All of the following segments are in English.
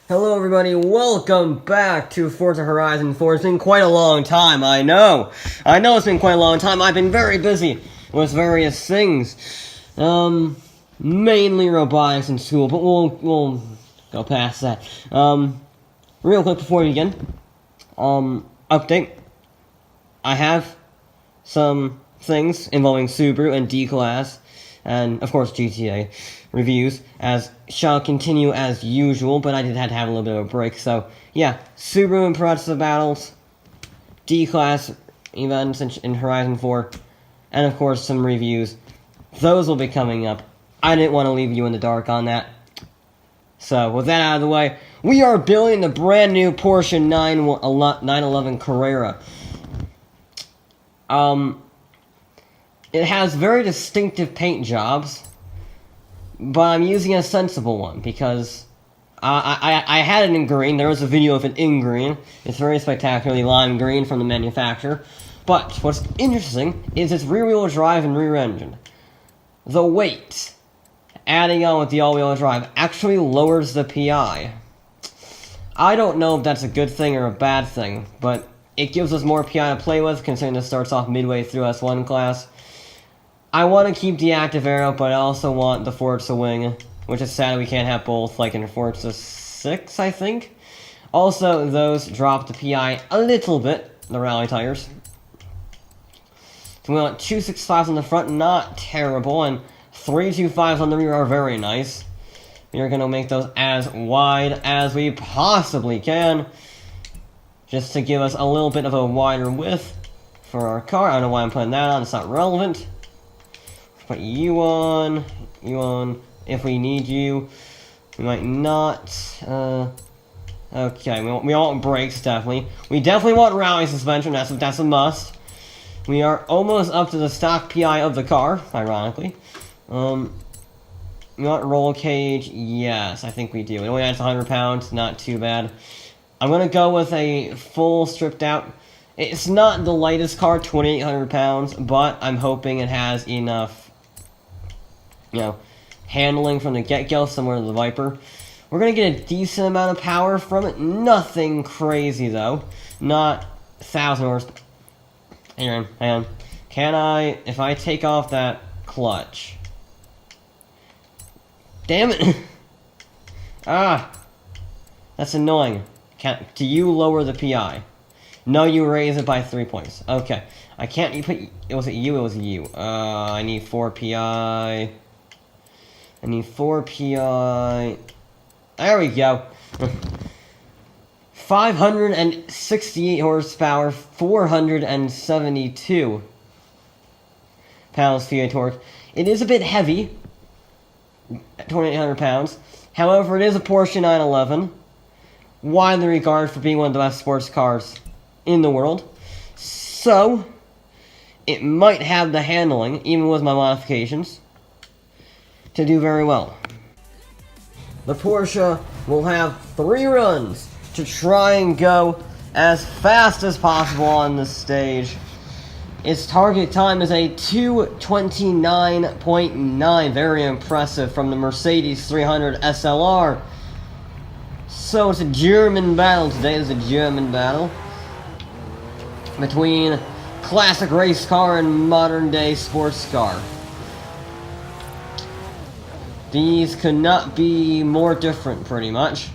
Hello everybody, welcome back to Forza Horizon 4. It's been quite a long time, I know it's been quite a long time. I've been very busy with various things. Mainly robotics in school, but we'll go past that. Real quick before we begin, update. I have some things involving Subaru and D-Class, and of course GTA reviews, as shall continue as usual, but I did have to have a little bit of a break, so yeah, Subaru and Forza battles, D-Class events in Horizon 4, and of course some reviews. Those will be coming up. I didn't want to leave you in the dark on that. So, with that out of the way, we are building the brand new Porsche 911 Carrera. It has very distinctive paint jobs, but I'm using a sensible one because I had it in green. There was a video of it in green. It's very spectacularly lime green from the manufacturer. But what's interesting is its rear-wheel drive and rear engine. The weight, adding on with the all-wheel drive, actually lowers the PI. I don't know if that's a good thing or a bad thing, but it gives us more PI to play with, considering this starts off midway through S1 class. I want to keep the active aero, but I also want the Forza wing, which is sad we can't have both, like in Forza 6, I think. Also, those drop the PI a little bit, the rally tires. So we want 265s on the front, not terrible, and 325s on the rear are very nice. We are going to make those as wide as we possibly can, just to give us a little bit of a wider width for our car. I don't know why I'm putting that on, it's not relevant. Put you on, if we need you. We might not, okay, we want brakes, definitely. We definitely want rally suspension, that's a must. We are almost up to the stock PI of the car, ironically. We want roll cage, yes, I think we do. It only adds 100 pounds, not too bad. I'm gonna go with a full stripped out. It's not the lightest car, 2,800 pounds, but I'm hoping it has enough, handling from the get-go, similar to the Viper. We're gonna get a decent amount of power from it. Nothing crazy, though. Not 1,000 horse. Hang on. Can I, if I take off that clutch? Damn it! That's annoying. Do you lower the PI? No, you raise it by 3 points. Okay. I can't, was it you? It was you. I need 4 PI. I need 4 PI. There we go. 568 horsepower, 472 pounds-feet of torque. It is a bit heavy, 2,800 pounds. However, it is a Porsche 911, widely regarded for being one of the best sports cars in the world. So, it might have the handling, even with my modifications, to do very well. The Porsche will have 3 runs to try and go as fast as possible on this stage. Its target time is a 2:29.9, very impressive from the Mercedes 300 SLR. So it's a German battle today. It's a German battle between classic race car and modern day sports car. These could not be more different, pretty much.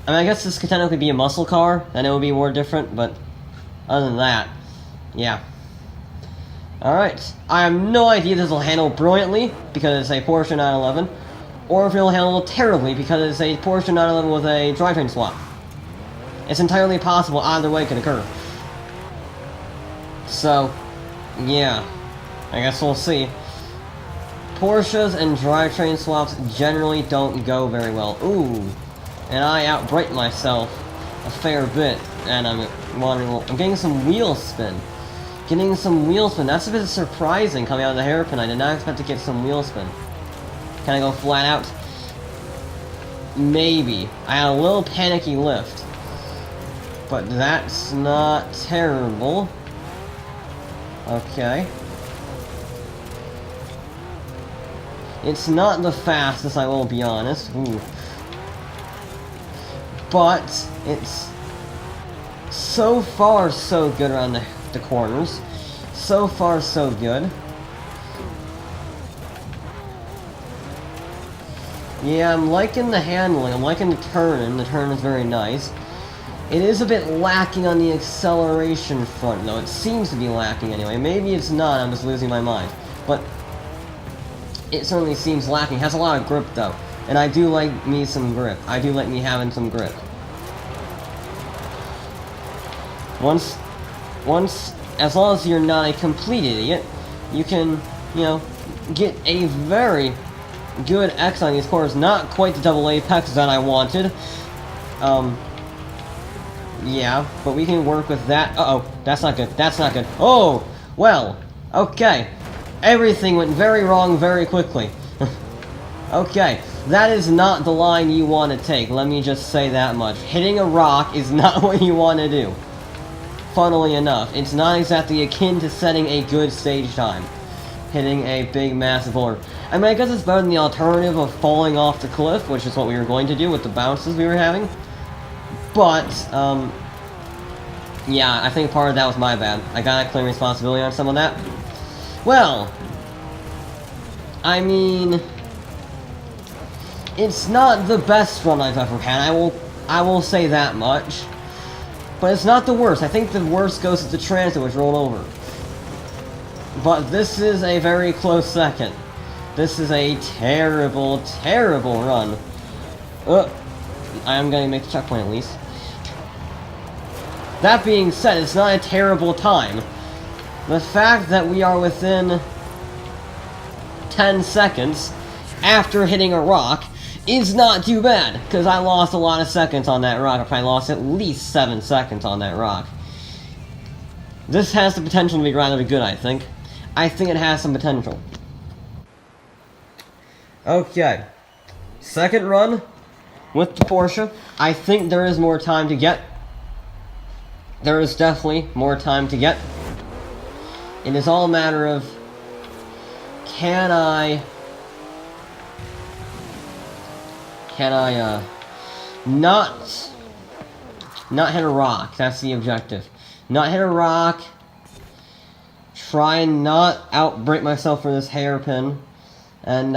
I mean, I guess this could technically be a muscle car, and it would be more different, but other than that, yeah. Alright, I have no idea if this will handle brilliantly, because it's a Porsche 911, or if it will handle terribly, because it's a Porsche 911 with a drivetrain swap. It's entirely possible either way could occur. So, yeah, I guess we'll see. Porsches and drivetrain swaps generally don't go very well. Ooh, and I outbrake myself a fair bit, and I'm getting some wheel spin. That's a bit surprising coming out of the hairpin. I did not expect to get some wheel spin. Can I go flat out? Maybe. I had a little panicky lift, but that's not terrible. Okay. It's not the fastest, I will be honest. Ooh. but it's so far so good around the corners. So far so good. Yeah, I'm liking the handling, I'm liking the turning. The turn is very nice. It is a bit lacking on the acceleration front, though. It seems to be lacking anyway. Maybe it's not, I'm just losing my mind. But it certainly seems lacking. It has a lot of grip, though. And I do like me some grip. I do like me having some grip. Once, as long as you're not a complete idiot, you can, you know, get a very good X on these corners. Not quite the double apex that I wanted. Yeah, but we can work with that. Uh-oh, that's not good. That's not good. Oh, well, okay. Everything went very wrong very quickly. Okay, that is not the line you want to take. Let me just say that much. Hitting a rock is not what you want to do. Funnily enough, it's not exactly akin to setting a good stage time. Hitting a big, massive boulder. I mean, I guess it's better than the alternative of falling off the cliff, which is what we were going to do with the bounces we were having. But, yeah, I think part of that was my bad. I gotta claim responsibility on some of that. Well, I mean, it's not the best run I've ever had. I will say that much. But it's not the worst. I think the worst goes to the transit, which rolled over. But this is a very close second. This is a terrible, terrible run. I am going to make the checkpoint at least. That being said, it's not a terrible time. The fact that we are within 10 seconds after hitting a rock is not too bad, because I lost a lot of seconds on that rock. I probably lost at least 7 seconds on that rock. This has the potential to be rather good, I think. I think it has some potential. Okay. Second run with the Porsche. I think there is more time to get. There is definitely more time to get. It is all a matter of, can I not hit a rock? That's the objective. Not hit a rock. Try and not outbrake myself for this hairpin. And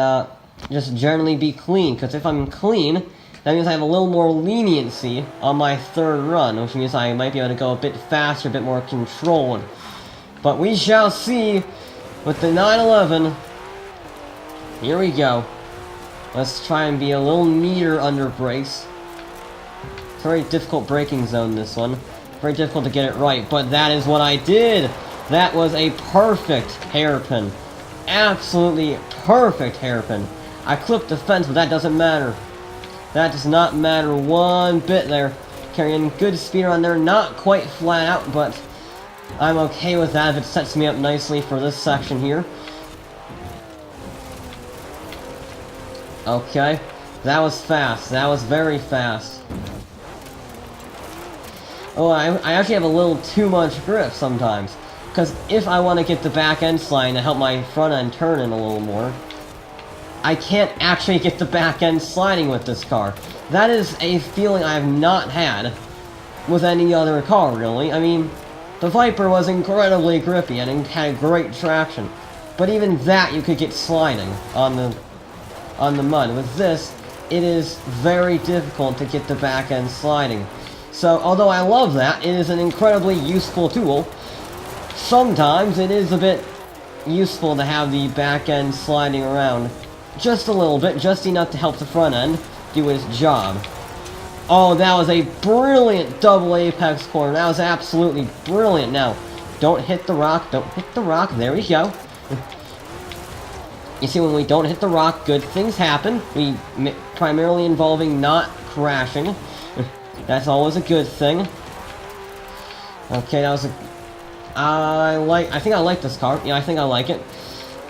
just generally be clean. Because if I'm clean, that means I have a little more leniency on my third run. Which means I might be able to go a bit faster, a bit more controlled. But we shall see with the 911. Here we go. Let's try and be a little neater under brakes. It's a very difficult braking zone, this one. Very difficult to get it right, but that is what I did! That was a perfect hairpin. Absolutely perfect hairpin. I clipped the fence, but that doesn't matter. That does not matter one bit there. Carrying good speed around there, not quite flat out, but I'm okay with that if it sets me up nicely for this section here. Okay, that was fast. That was very fast. Oh, I actually have a little too much grip sometimes. Because if I want to get the back end sliding to help my front end turn in a little more, I can't actually get the back end sliding with this car. That is a feeling I have not had with any other car, really. I mean, the Viper was incredibly grippy and had great traction. But even that you could get sliding on the mud. With this, it is very difficult to get the back end sliding. So, although I love that, it is an incredibly useful tool. Sometimes it is a bit useful to have the back end sliding around. Just a little bit, just enough to help the front end do its job. Oh, that was a brilliant double apex corner. That was absolutely brilliant. Now, don't hit the rock, don't hit the rock. There we go. You see, when we don't hit the rock, good things happen. We primarily involving not crashing. That's always a good thing. Okay, that was a... I think I like this car. Yeah, I think I like it.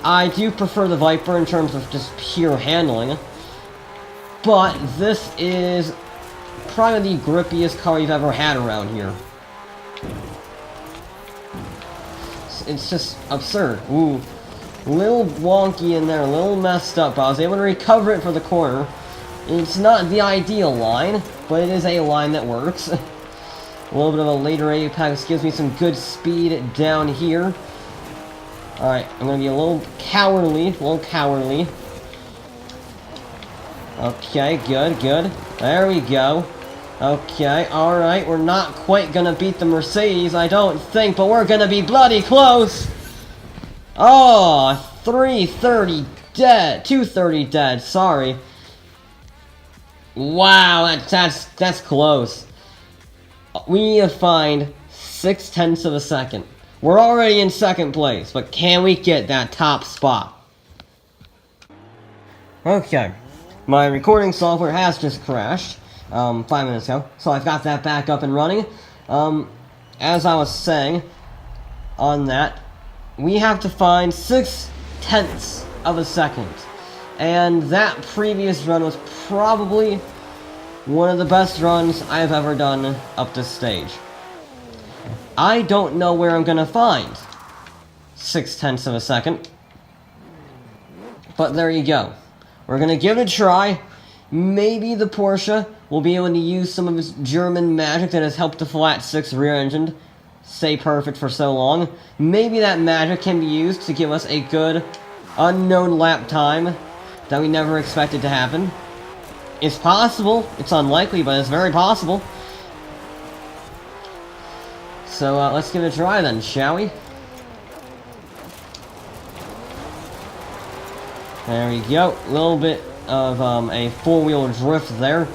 I do prefer the Viper in terms of just pure handling. But this is probably the grippiest car you've ever had around here. It's just absurd. Ooh. Little wonky in there, a little messed up. I was able to recover it for the corner. It's not the ideal line, but it is a line that works. A little bit of a later apex gives me some good speed down here. Alright, I'm gonna be a little cowardly, Okay, good, good. There we go. Okay, alright, we're not quite gonna beat the Mercedes, I don't think, but we're gonna be bloody close! Oh, 330 dead, 230 dead, sorry. Wow, that's close. We need to find 0.6 of a second. We're already in second place, but can we get that top spot? Okay, my recording software has just crashed 5 minutes ago, so I've got that back up and running. As I was saying on that, we have to find 0.6 of a second, and that previous run was probably one of the best runs I've ever done up this stage. I don't know where I'm gonna find 0.6 of a second, but there you go. We're gonna give it a try. Maybe the Porsche will be able to use some of its German magic that has helped the flat 6 rear engine stay perfect for so long. Maybe that magic can be used to give us a good unknown lap time that we never expected to happen. It's possible. It's unlikely, but it's very possible. So let's give it a try then, shall we? There we go. A little bit of a four-wheel drift there.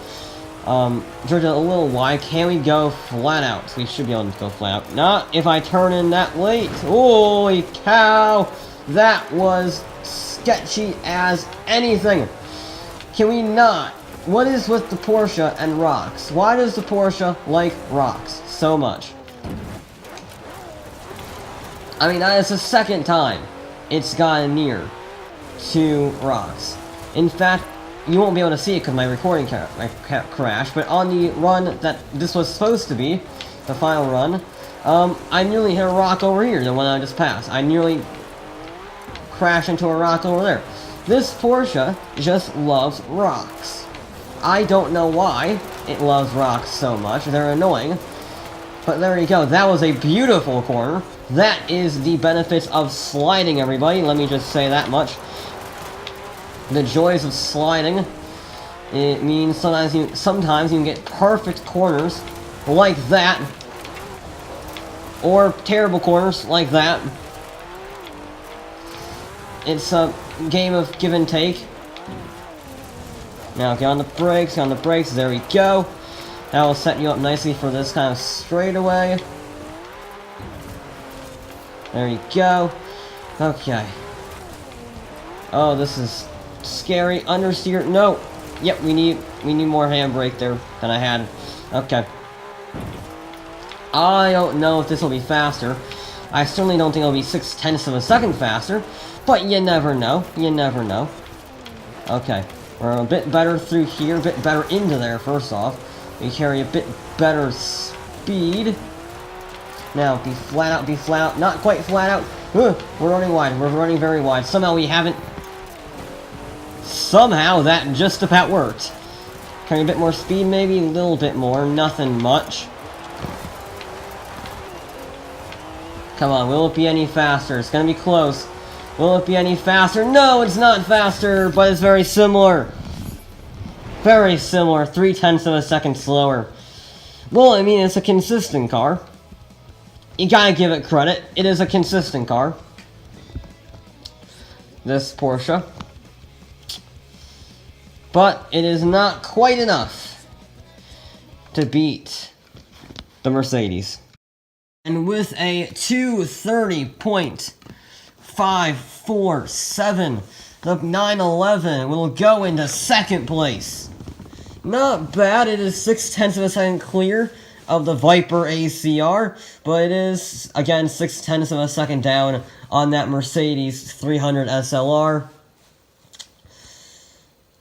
Drifted a little wide. Can we go flat out? We should be able to go flat out. Not if I turn in that late. Holy cow! That was sketchy as anything. Can we not? What is with the Porsche and rocks? Why does the Porsche like rocks so much? I mean, that is the second time it's gotten near to rocks. In fact, you won't be able to see it because my recording crashed, but on the run that this was supposed to be, the final run, I nearly hit a rock over here, the one I just passed. I nearly crashed into a rock over there. This Porsche just loves rocks. I don't know why it loves rocks so much. They're annoying. But there you go. That was a beautiful corner. That is the benefits of sliding, everybody. Let me just say that much. The joys of sliding. It means sometimes you can get perfect corners like that. Or terrible corners like that. It's a game of give and take. Now get on the brakes, there we go. That will set you up nicely for this kind of straightaway. There you go. Okay. Oh, this is scary. Understeer. No. Yep, we need more handbrake there than I had. Okay. I don't know if this will be faster. I certainly don't think it'll be 0.6 of a second faster, but you never know. You never know. Okay. We're a bit better through here, a bit better into there, first off. We carry a bit better speed. Now, be flat out, not quite flat out. We're running wide, we're running very wide. Somehow we haven't... Somehow that just about worked. Carry a bit more speed, maybe a little bit more, nothing much. Come on, will it be any faster? It's gonna be close. Will it be any faster? No, it's not faster, but it's very similar. Very similar, 0.3 of a second slower. Well, I mean, it's a consistent car. You gotta give it credit. It is a consistent car. This Porsche. But it is not quite enough to beat the Mercedes. And with a 2:30.547, the 911 will go into second place. Not bad, it is 0.6 of a second clear of the Viper ACR, but it is, again, 0.6 of a second down on that Mercedes 300 SLR.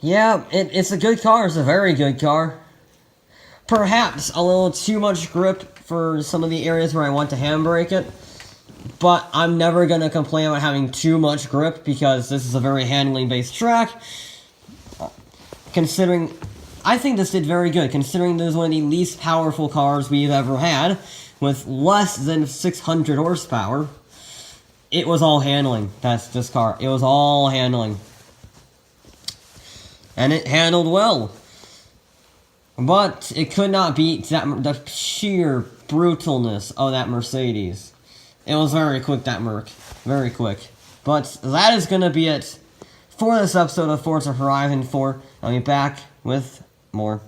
Yeah, it's a good car, it's a very good car. Perhaps a little too much grip for some of the areas where I want to handbrake it, but I'm never going to complain about having too much grip because this is a very handling-based track. Considering I think this did very good, considering this is one of the least powerful cars we've ever had, with less than 600 horsepower. It was all handling, this car. It was all handling. And it handled well. But it could not beat the sheer brutalness of that Mercedes. It was very quick, that Merc. Very quick. But that is going to be it for this episode of Forza Horizon 4. I'll be back with more.